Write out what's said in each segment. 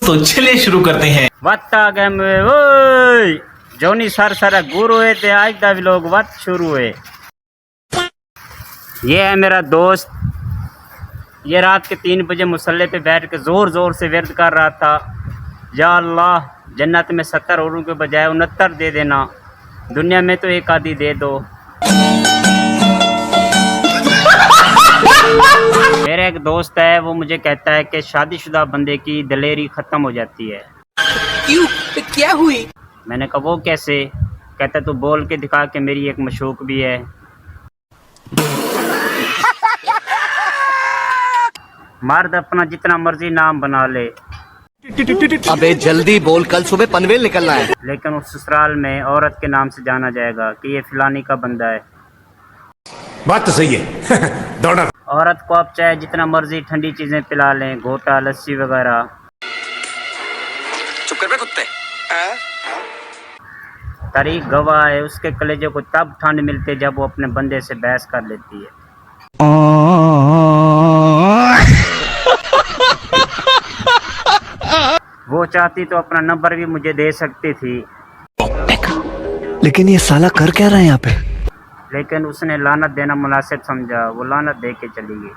दोस्तों चलिए शुरू करते हैं। वत्ता गम ओए जोनी सर सर गुरु हुए थे आज दा व्लॉग वत शुरू हुए। ये है मेरा दोस्त, ये रात के 3 बजे मुसल्ले पे बैठ के ज़ोर ज़ोर से विर्द कर रहा था, या अल्लाह जन्नत में 70 औरों के बजाय 69 दे देना, दुनिया में तो एक आधी दे दो। मेरा एक दोस्त है, वो मुझे कहता है कि शादीशुदा बंदे की दिलेरी ख़त्म हो जाती है। क्यों? तो क्या हुई? मैंने कहा वो कैसे? कहता तू बोल के दिखा कि मेरी एक मशूक भी है। मर्द अपना जितना मर्जी नाम बना ले, अबे जल्दी बोल, कल सुबह पनवेल निकलना है। लेकिन उस ससुराल में औरत के नाम से जाना जाएगा कि ये फिलानी का बंदा है। बात तो सही है। दौड़ा औरत को आप चाहे जितना मर्जी ठंडी चीजें पिला लें, घोटा लस्सी वगैरह, चुप कर बे कुत्ते। तारीख गवाह है, उसके कलेजे को तब ठंड मिलती है जब वो अपने बंदे से बहस कर लेती है। वो चाहती तो अपना नंबर भी मुझे दे सकती थी, लेकिन ये साला कर क्या रहा है यहाँ पे? लेकिन उसने लानत देना मुनासिब समझा, वो लानत दे के चली गई।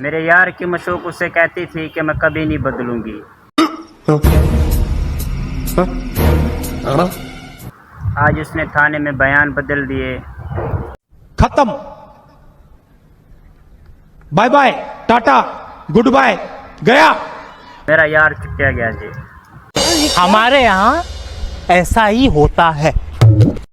मेरे यार की मशूक उससे कहती थी कि मैं कभी नहीं बदलूंगी। आज उसने थाने में बयान बदल दिए। खत्म, bye bye, tata, goodbye, गया। मेरा यार चुटिया गया जी। हमारे यहाँ ऐसा ही होता है।